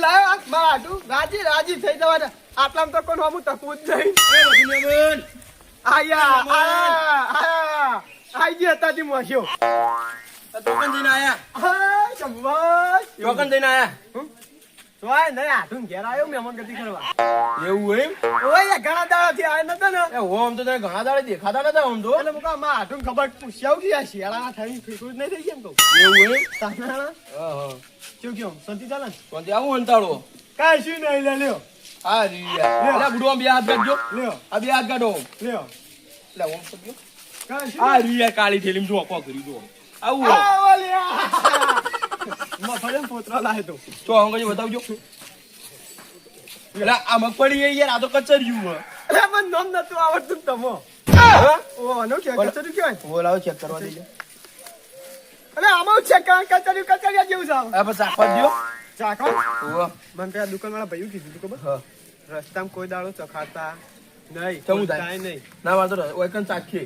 લાવ મારું રાજી રાજી થઈ જવાના આટલામાં તો કોણ હમું તકવું જ નહીં આયા આઈ ગયા તાજી મોસ્યો ટોકન દઈને આયા હા જમવા ટોકન દઈને આયા સોય નહીં આઠું ઘેર આવ્યો મહેમાન ગતિ કરવા એવું એમ ઓય ઘણા દાડાથી આવ્યા નતા ને એ ઓમ તો તને ઘણા દાડે દેખાતા નતા ઓમ તો એટલે મુકા માં આઠું ખબર પૂછ્યાવ કે આ શિયાળા થઈ ફીકું જ નહીં થઈ કેમ કહું એવું એમ તાના હા શું કયો સંતી ચાલે કોણ આવું અંતાળો કાઈ શું નહીં લે લ્યો આ રીયા એટલે બુડો બે હાથ કાઢજો લ્યો આ બે હાથ કાઢો લ્યો એટલે ઓમ તો ગયો કાઈ શું આ રીયા કાળી થેલીમ જો કો કરી જો આવું આ ઓલિયા મફળે પોતરા લાય તો તો અંગજી બતાવજો એટલે આ મગફળી એ યાર આ તો કચરિયું હે અરે મને નામ નતું આવડતું તમો ઓ અનો કે કચરી કેવાય બોલાવો ચેક કરવા દેજો અરે આમાં છે કચરી કચરિયા જેવું છે આ બસ આખો દયો ચાકો ઓ મને પેલા દુકાનવાળા ભાઈઓ કીધું તું ખબર હા રસ્તામાં કોઈ દાડો ચખાતા નહીં ચમુ થાય. કાંઈ નહીં ના વાંધો નહીં ઓય કન ચાખીએ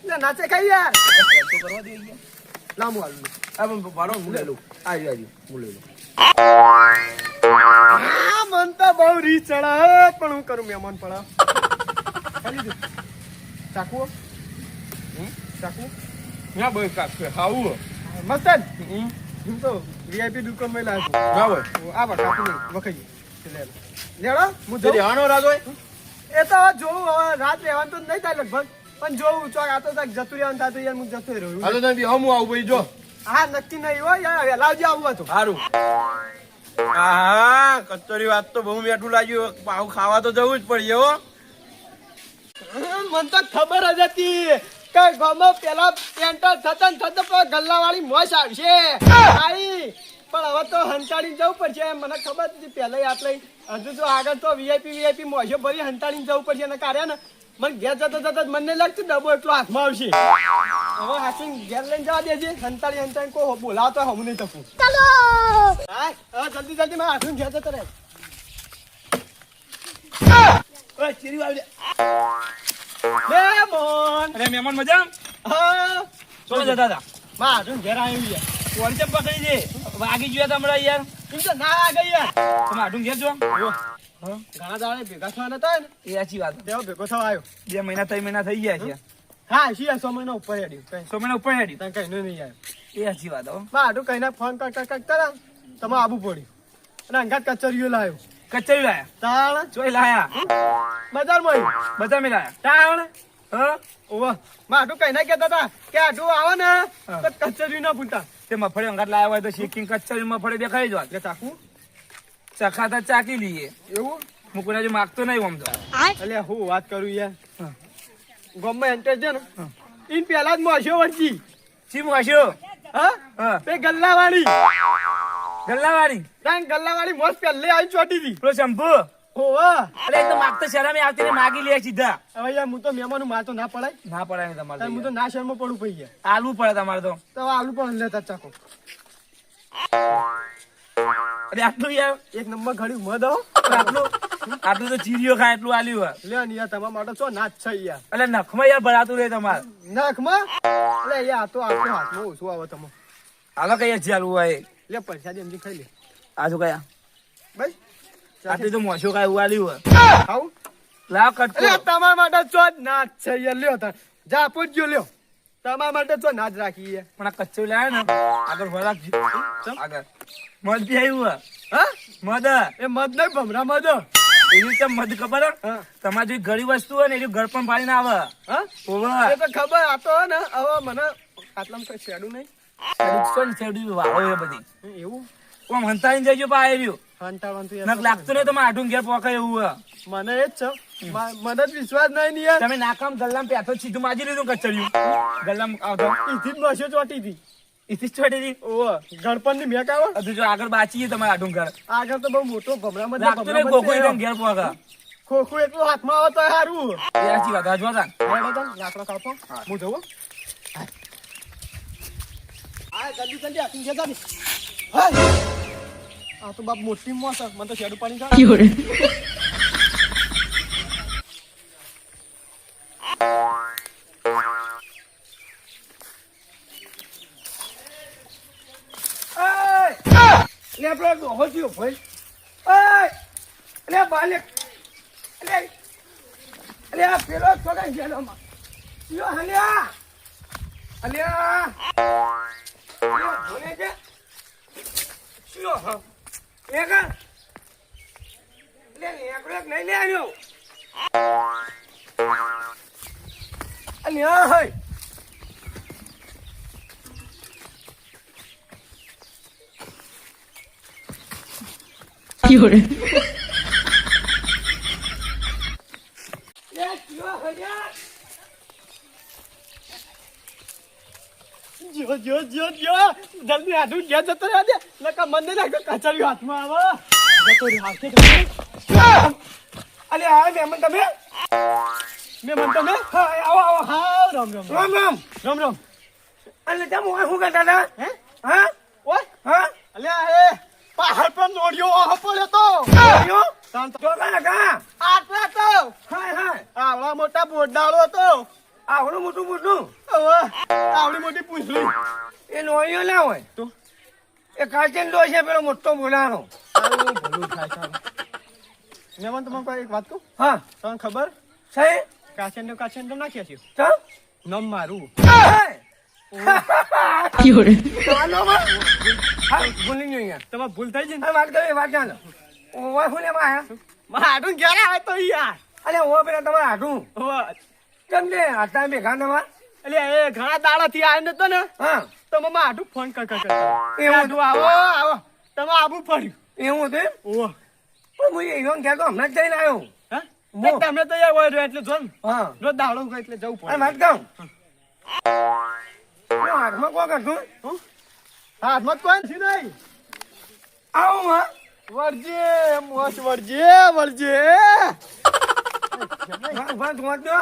ના નાચે ખાઈ યાર ચેક તો કરવા દે યાર લાંબુ હાલ આ પણ ભાડો હું લઈ લઉં આજી હું લઈ લઉં આ મન તો બહુ રી ચડા પણ હું કરું મહેમાન પડા ખાલી દે ચાકુ ચાકુ ના બસ કાક ખાવું મસ્ત જ હું તો વીઆઈપી દુકાનમાં લાવ્યો ના હોય આ બસ કાપી નહીં વખાઈ લેડો હું તે જોઉં રહેવાનો રાજ હોય એ તો હવે જોઉં હવે રાત રહેવાનું તો નહીં થાય લગભગ પણ જોઉં ચોક આ તો જતું રહેવાનું થાય તો યાર હું જતો રહ્યો હાલો તમે બી હમ આવું ભાઈ જો હા નક્કી નહીં હોય યાર લાવજે આવું હતું સારું હા કચોરી વાત તો બહુ મીઠું લાગ્યું પાવ ખાવા તો જવું જ પડે હો મને તો ખબર જ હતી કે ગામમાં પેલા પેન્ટર થતા ને થતા ગલ્લાવાળી મોસ આવશે આવી પણ હવે તો હંતાડીને જવું પડશે મને ખબર હતી પહેલા આટલે હજુ તો આગળ તો વીઆઈપી મોસો ભરી હંતાડીને જવું પડશે અને કાર્યા ને મને ઘેર જતો જતો મને નહીં લાગતું ડબ્બો એટલો હાથમાં આવશે હવે હાથી ઘેર લઈને જવા દેજે હંતાડી કોઈ બોલાવતો હું નહીં તકું ચાલો હા જલ્દી જલ્દી મારા હાથું ઘેર જતો રહે ઓય ચીરી વાળી મહેમાન અરે મહેમાન મજા હા શું જતા હતા મારા હાથું ઘેર આવ્યું યાર કોણ ચપ પકડી દે વાગી ગયા તા હમણાં યાર એમ તો ના આ ગઈ યાર તમે આટું ઘેર છો ઘણા દાડે ભેગા થવાના હતા ને એ સાચી વાત તેવો ભેગો થવા આવ્યો 2 મહિના 3 મહિના થઈ ગયા છે હા શિયા 100 મહિના ઉપર હેડ્યું કઈ 100 મહિના ઉપર હેડી તને કઈ નહીં આવ્યો એ સાચી વાત હો મારા હાથું કઈ ફોન કરતા તમે આબુ પડ્યું અને અંગાત કચરિયો લાવ્યો કચરી લાયા તાણ ચોય લાયા બજારમાં બધા મેં લાયા તાણ હા ઓવા મારું કઈ ના કેતા હતા કે આટલું આવે ને તો કચરિયું ના પૂછતા તે મફળી અંગાત લાયા હોય તો શેકિંગ કચરી મફળી દેખાઈ જ વાત એટલે ચાકુ ચખાતા ચાકી લઈએ એવું મુકુના જે માગતો નહીં આમ તો એટલે હું વાત કરું યાર ગમે એન્ટર છે ને ઇન પેલા જ મોસ્યો વળજી ચીમ વાસ્યો હા હા તે ગલ્લાવાળી ગલ્લાવાળી તાન ગલ્લાવાળી મોસ પહેલે આવી ચોટી હતી પેલો શંભુ ઓવા અરે એ તો માગતો શરમે આવતી ને માગી લે સીધા હવે યાર હું તો મહેમાન માર તો ના પડાય ના પડે ને તમારે હું તો ના શર્મો પડું પઈ ગયા આલવું પડે તમારે તો તો આલુ પણ લેતા ચાકો અરે આટલું યાર એક નંબર ઘડી મધ હો આટલું તો ચીરીઓ ખાય એટલું આલ્યું લે ને યાર તમારા માટે શું નાચ છે યાર એટલે નખમાં યાર ભરાતું રહે તમારે નાખમાં એટલે યાર તો આટલું હાથમાં ઓછું આવે તમે હાલો કઈ ચાલવું હોય લે પૈસા દે એમજી ખાઈ લે આ શું કયા ભાઈ આટલી તો મોશો ખાય એવું આલ્યું હોય ખાવું લાવ કટકો એટલે તમારા માટે ચો નાચ છે યાર લ્યો તાર જા પૂછજો લ્યો તમારા માટે ચો નાચ રાખી યાર પણ આ કચ્ચો લાવે ને આગળ ભરાક આગળ મધ બી આવ્યું હા મધ એ મધ નહીં ભમરા મધ એવી તો મધ ખબર હા તમારે જે ઘણી વસ્તુ હોય ને એનું ઘર પણ પાડીને આવે હા ઓવર એ તો ખબર આ તો ને હવે મને આટલામાં કઈ શેડું નહીં વાળો એ બધી એવું આમ હંતાઈને જઈજો પા આવ્યું હંતાવાનું નક લાગતું નહીં તમે આઠું ઘેર પોકાય એવું હોય મને એ જ છે મને જ વિશ્વાસ નહીં યાર તમે નાકામ ગલ્લામાં પેથો સીધું માજી લીધું કચર્યું ગલ્લામાં આવતો ઈથી જ બસ્યો ચોટી હતી ઇથી ચોટી હતી ઓહ ગણપણ ની મેક આવે હજુ જો આગળ બાચીએ તમારે આઠું ઘર આગળ તો બહુ મોટો ભમરામાં લાગતું નહીં ગોખો એકદમ ઘેર પોકા ખોખું એટલું હાથમાં આવે તો સારું એ સાચી વાત હજુ હતા લાકડા કાપો હું જવું હા જલ્દી જલ્દી આપી જતા ને આ તો બાપ મોટી મોસ મને તો શેડું પાણી ખાવા લે પેલો ડોહો થયો ભાઈ અલે બાલે અલે આ પેલો છોકરા ગેલો માં યો હલ્યા અલ્યા યો બોલે છે શું હા એકા લે એકડો નહીં લે આવ્યો અલ્યા હઈ有人， જો જલ્દી હાથું ઘેર જતો રહ્યા દે નકા મને લાગતો કચરિયું હાથમાં આવે જતો રહ્યો હાથે અલે હા મેમન તમે મેં મન તમે હા આવો આવો હા રામ રામ રામ રામ રામ રામ અલે તમે શું કરતા હતા હે હા ઓય હા અલ્યા એ પહાડ પર નોડિયો આહો પડ્યો તો યો તાન તો છોકરા કા આટલા તો હાય હાય આવડા મોટા બોરડાળો હતો આવડું મોટું મોટું હવે આવડી મોટી પૂંછડી એ નોળિયો ના હોય તો એ કાચેન્ડો છે પેલો મોટો બોલાનો તારું ભલું થાય તારું મેમન તમને કોઈ એક વાત કહું હા તમને ખબર સહી કાચેન્ડો નાખ્યા છે તો નમ મારું હાય 有人， ચાલો માં હા ભૂલી ગયો યાર તમારે ભૂલ થઈ છે ને હા વાત કરી વાત ચાલો ઓવા ફૂલે માં આયા મારા હાડું ઘેર આવે તો યાર અલે ઓવા પેલા તમારા હાડું હવે કેમ કે આટા ભેગા તમાર એટલે એ ઘણા દાડાથી આવ્યો નતો ને હા તો મમ્મા હાડું ફોન કર એવું હાડું આવો આવો તમે આવું પડ્યું એવું હતું એમ? ઓહો પણ હું એવો ગયા તો હમણાં જ જઈને આવ્યો હા મો. તમે તો યાર હોય રહ્યો એટલે જો ને હા રોજ દાડો હોય એટલે જવું અને પડે વાત કહું પેલો હાથમાં કોક હતું હાથમાં કોણ છે નહીં આવો માં વરજે મોસ વરજે વરજે વાત વાત દો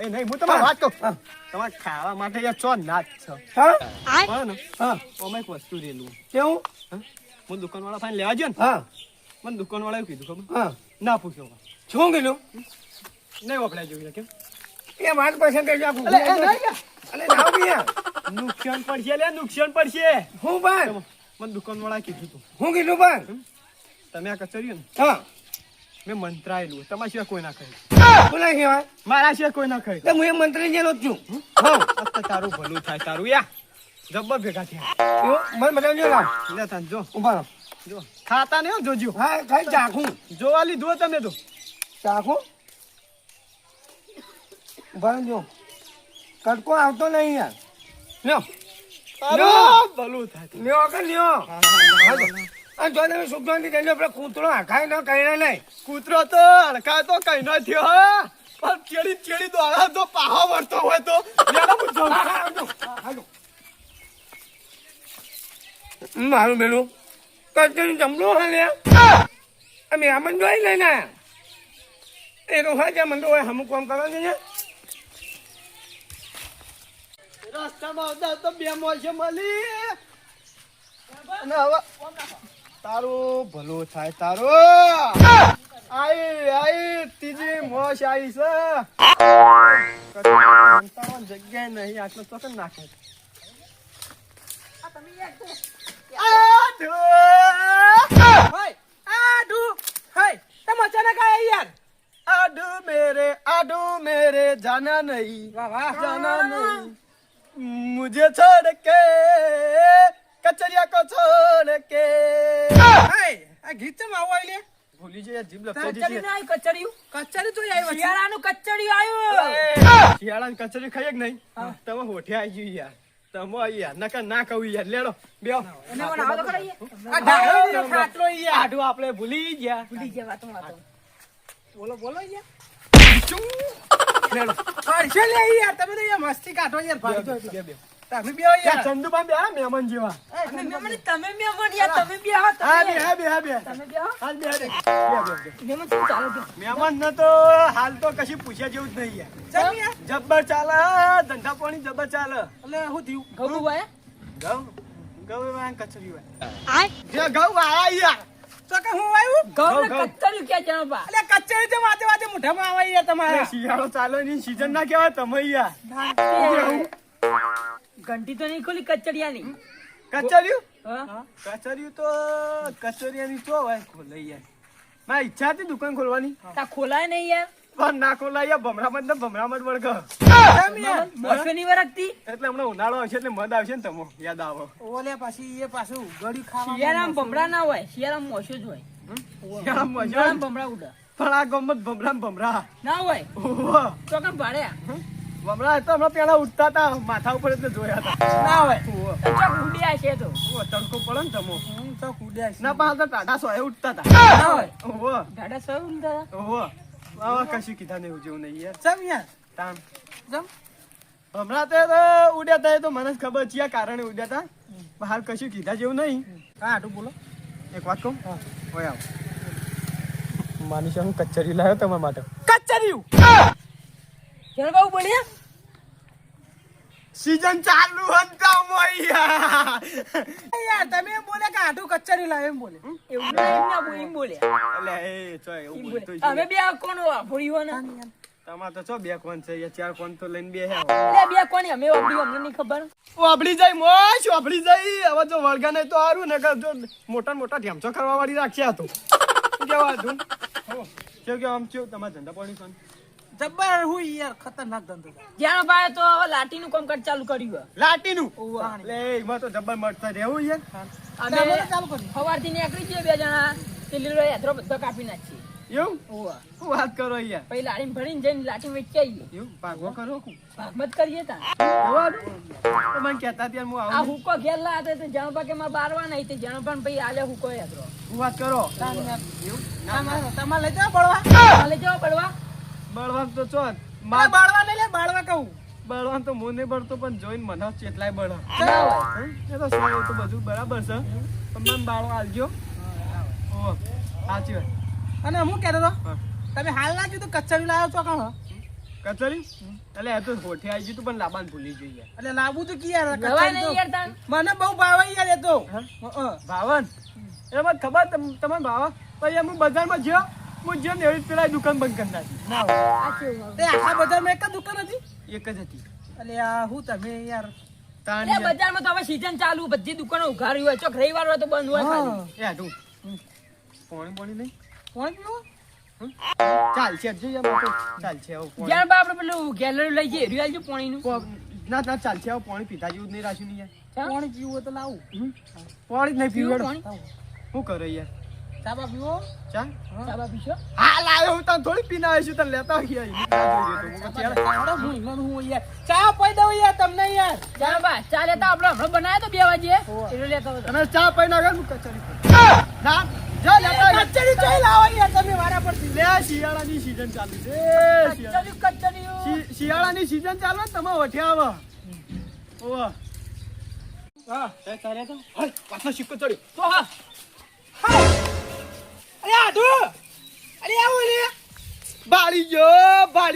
નહીં હું તમારે વાત કહું હા. તમારે ખાવા માટે યાર ચો નાચ છો હા હા ને હા અમે એક વસ્તુ રેલું કેવું હું દુકાનવાળા ફાઈન લેવા ગયો ને હા મને દુકાનવાળાએ એવું કીધું ખબર હા ના પૂછ્યો શું કીધું નહીં વપરાય જોયું કેમ એ વાત પસંદ કરજો આપું અલે એ નહીં કે અલે નાવ ગયા નુકસાન પડશે લે નુકસાન પડશે હું પણ મને દુકાનવાળાએ કીધું તું હું કીધું પણ તમે આ કચર્યું ને હા મેં મંત્રાયેલું તમારા સિવાય કોઈ ના ખાય બોલા કહેવાય મારા સિવાય કોઈ ના ખાય તો હું એ મંત્રી જેલો જ છું હા અત્યારે તારું ભલું થાય તારું યા જબ્બર ભેગા થયા એવું મને બતાવજો લાવ લે તાન જો ઉભા રહો. જો ખાતા નહીં હો, જોજો હા ખાઈ ચાખું જોવા લીધું તમે તો ચાખું ઉભા રહેજો. કટકો આવતો નહીં યાર લ્યો તારું ભલું થાય લ્યો કે લ્યો હા, હા, હા. અને જો તમે સુખ શાંતિ થઈ જાઓ, પેલો કૂતરો હાખાય ન કહીને નહીં કૂતરો તો હડકાય તો કઈ ન થયો હા પણ ચેડી દોડા તો પાહો વળતો હોય તો લેડો પૂછો હા, હા, આવજો. હા, આવજો. મારું બેલું કચરી જમલો હે લ્યા અમે આમન જોઈ લઈને આયા એ તો હા જ્યાં મને તો હોય અમુક કામ કરવા છે રસ્તામાં આવતા તો બે મોસે મળી અને હવે તારું ભલું થાય તારું આઈ ત્રીજી મોસ આવી છે જગ્યાએ નહીં આટલો તો કેમ નાખે आडू मेरे जाना नहीं जाना नहीं मुझे छोड़ के कचरिया को छोड़ के આ ગીત ચમ આવો આઈ લે ભૂલી જઈએ જીભ કચરી ના આવી, કચરિયું. કચરી તો આવ્યો છે શિયાળાનું કચરિયું આવ્યું. શિયાળાની કચરી ખાઈએ કે નહીં તમે હોઠે આવી ગયું યાર તમે યાર નકા ના કહું યાર લેડો બેહો અને મને આવો તો ખરા ઈ. આ ઢાળો ખાટલો યાર આડું આપણે ભૂલી ગયા ભૂલી ગયા વાતો વાતો. બોલો બોલો યાર લેડો કરશે લે યાર તમે તો યાર મસ્તી કાઢો યાર ભાગજો એટલે બે તમે બે યાર યાર ચંદુભાઈ બે મહેમાન જેવા અને મેમણ તમે મેમણ યાર, તમે બે હો, તમે. હા બે તમે બે હો. હાલ બે મેમણ શું ચાલો છો? મહેમાન ન તો હાલ તો કશી પૂછ્યા જેવું જ નહીં યાર ચમ યાર જબ્બર ચાલે ધંધા પાણી જબ્બર ચાલે એટલે શું થયું ગૌ આયા? ઘઉં વાળા કચરી હોય જે ઘઉં આયા યાર તો કે હું આવ્યું ગૌને ગૌ. કચરિયું ક્યાં જણાવવા? એટલે કચરી તો વાતે વાતે મોઢામાં આવે યાર તમારા શિયાળો ચાલે ની સીઝન ના કહેવાય તમે યાર ઘંટી તો નહીં ખોલી કચરિયાની. કચર્યું હા? કચર્યું તો કચરિયાની ચો હોય ખોલે યાર મારી ઈચ્છા હતી દુકાન ખોલવાની તા ખોલાય નહીં યાર પણ ના ખોલાય ભમરામાં ને ભમરામાં જ વળગ મોસો ની વરખતી એટલે હમણાં ઉનાળો આવશે એટલે મધ આવશે ને તમો યાદ આવો ઓલે પાછી એ પાછું ગળ્યું ખાવા શિયાળામાં ભમરા ના હોય શિયાળામાં મોસો જ હોય શિયાળામાં મજા આવે. ઉનાળામાં ભમરા ઉડે પણ આ ગમત ભમરા ના હોય ઓહો. તો કેમ ભાડ્યા ભમરા તો હમણાં પેલા ઉઠતા હતા માથા ઉપર એટલે જોયા હતા ના હોય ઓહો. તો ચોક ઉડ્યા છે તો ઓહો, તડકો પડે ને તમો હું તો કૂદ્યા છે. ના પાછા તો ટાટા સોએ ઉઠતા હતા ના હોય ઓહો દાડા સૌ ઉડતા ઓહો આવા કશું કીધા નહીં જેવું નહીં યાર ચમ યાર તામ ચમ હમણાં તો ઉડ્યા હતા એ તો મને જ ખબર છે આ કારણે ઉડ્યા હતા પણ હાલ કશું કીધા જેવું નહીં હા હાટું બોલો એક વાત કહું હોય આવ માનીશ હું કચેરી લાવ્યો તમારા માટે કચરિયું ચાલ બાબુ બોલ્યા સીઝન ચાલુ હતા મોયા યાર તમે એમ બોલે કે હાટું કચરિયું લાવે એમ બોલે એવું નહીં ના બોલ એમ બોલ્યા એટલે એ ચો એવું એમ બોલતો બોલ્યા. અમે બે આ કોણ વાપર્યું ને તમારે તો ચો બે કોણ છે યા ચાર કોણ તો લઈને બે હે એટલે બે કોણ અમે વાપર્યું અમને નહીં ખબર વાપડી જાય મોશ વાપડી જાય હવે જો વળગા નહીં તો સારું ને જો મોટા મોટા ઢેમચો કરવા વાળી રાખ્યા હતું કેવા હતું કેવું કે આમ કેવું તમારા ધંધા પાણી કોણ જબ્બર હું યાર ખતરનાક ધંધો છે. જ્યાં ભાઈ તો હવે લાઠીનું કામકાજ ચાલુ કર્યું લાટીનું ઓવા. એટલે એમાં તો જબ્બર મળતા રહેવું યાર અમે ચાલો ચાલુ કરી સવારથી નીકળી જઈએ બે જણા તે લીલો યાત્રા બધો કાપી નાખીએ એવું ઓવા. શું વાત કરો યાર પછી લાડીમાં ભરીને જઈને લાઠી વેચી આવીએ એવું ભાગવો કરો ભાગમત કરીએ તા તો મને કહેતા ત્યારે હું આ આવું હુકો ઘેર લાયા તે જાણો કે માં બારવા નહીં તે જાણો પણ પછી આલે હુકો યાત્રો શું વાત કરો તમારે લઈ જાઓ બળવા આલે જવા પડવા બળવાન તો ચો મારે બાળવા નહીં લે બાળવા કહું બળવાન તો હું નહીં બળતો પણ જોઈને મને ચેટલાય બળ ના હોય એ તો સારું એ તો બધું બરાબર છે પણ મને બાળો આલજો ઓ સાચી વાત અને હું કહેતો હતો હા. તમે હાલ ના કીધું કચરિયું લાવ્યો છો કાં કચોરી એટલે એ તો હોઠે આવી ગયું તું પણ લાબાન ભૂલી ગઈ યાર એટલે લાવવું તો કી યાર નવાય કચરિયું નહીં તો. યાર તાન મને બહુ ભાવે યાર એ તો ભાવન એ મને ખબર તમને ભાવા પછી હું બજારમાં જ્યો હું જ્યો ને એવી જ પેલા દુકાન બંધ કરી નાખી આ કેવું તે આખા બજારમાં એક જ દુકાન હતી એક જ હતી એટલે આ હું તમે યાર તાણ એટલે યાર. બજારમાં તો હવે સીઝન ચાલુ બધી દુકાનો ઉઘાડી હોય ચોક રવિવાર હોય તો બંધ હોય ખાલી એ હાટું પાણી પાણી નહીં કોણ પીવો ચાલશે હજુ યાર બાપુ. ચાલશે હવે પાણી. જ્યાં બા આપણે પેલું ગેલરી લઈ જઈએ રિયાલ જો પાણીનું ના ના ચાલશે હવે પાણી પીતા જેવું જ નહીં રાખ્યું નહીં યાર કોણ પીવું હોય તો લાવું પાણી જ નહીં પીવું પીવું પાણી શું કરે યાર ચાબા પીવો ચા ચાબા પીશો હા લાવ્યો હું તને થોડી પીને આવ્યો છું તને લેતા ગયા હું ઈમન હું યાર ચા પી દઉં યાર તમને યાર ચાલો બા ચા લેતા આપણે હમણાં બનાવ્યા તો 2 વાગે એટલે લેતા હોય તમે ચા પી નાખો હું કચોરી ના જા લેતા આવ. કચરી જોઈ લાવો યાર તમે વારા પડતી લે શિયાળાની સીઝન ચાલુ છે કચરિયું કચરિયું શિયાળાની સીઝન ચાલે ને તમે વઠ્યા આવો ઓવા હા એ તારે તો હાલ પાછો સિક્કો ચડ્યો તો હા અરે આધુ અરે આવો લે બાળી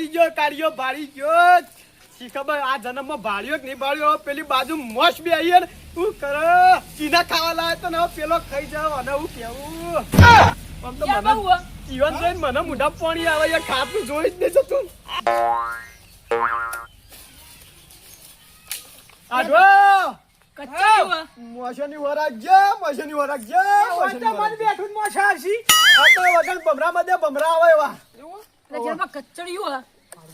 ગયો કાઢ્યો બાળી ગયો શી ખબર આ જન્મમાં બાળ્યો કે નહીં બાળ્યો પેલી બાજુ મોસ બે આવીએ ને શું કરે ચીના ખાવા લાવે તો ને હવે પેલો ખાઈ જાવ અને હું કેવું આમ તો યાર મને બહુ હો. જીવન જોઈને મને મોઢા પાણી આવે યાર ખાતું જોઈ જ નહીં શકતું આડો કચરિયું હો. મોશની વરાક જે મોશની વરાક જે મોશની મન વરાક. બેઠું મોછા હશી આ તો વગર ભમરામાં દે ભમરા આવે એવા એટલે ચાલો બા કચરિયું હો.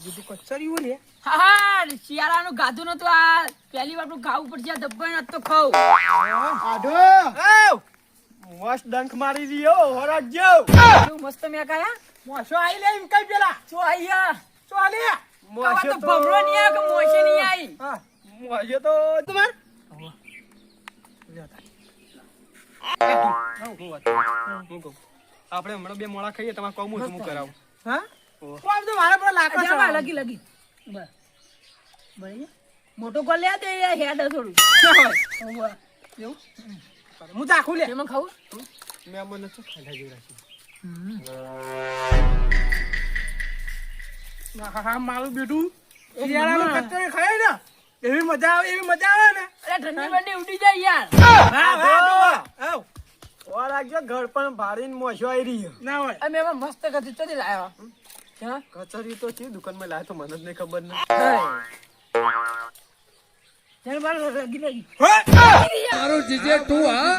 બીજું કચરિયું લે હા હા શિયાળાનું ગાધું નતું આ પહેલી વાર ખાવું પડશે આ દબ્બાઈ નતો ખાવું આડો મસ્ત ડંખ મારી રહ્યો વરાક જેવ કેવું મસ્ત મેં કાયા મોછો આઈ લે એમ કઈ પેલા શું આયા ચો લે હવે તો ભમરો નહીં આવ્યો કે મોશે નહીં આવી હા મોશે તો તમાર આપણે હમણાં બે મોળા ખાઈએ તમારે કોમું હું કરાવું હા કોમ તો મારા પર લાકડા અચ્છા, બા, ચડાવો. લગી લગી બસ બરાબર. મોટો કોલ લે દે યાર હેડ થોડું ઓવા. એવું હું ચાખું લે એમાં ખાવું મેં મને શું ખાધા જેવું રાખ્યું હા મારું બેટું શિયાળાનું કચરી ખાય ને એવી મજા આવે ને અરે ઠંડી બંડી ઉડી જાય યાર આવ. વરાક જે ઘર પણ ભાડીને મોશો આવી રહ્યો ના હોય અમે એમાં મસ્ત કચરી ચોથી લાવ્યા હા કચોરી તો છે દુકાનમાં લાવે તો મને જ નહીં ખબર ને ચાલ બાર લગી લગી હે? મારો જીજે તું હા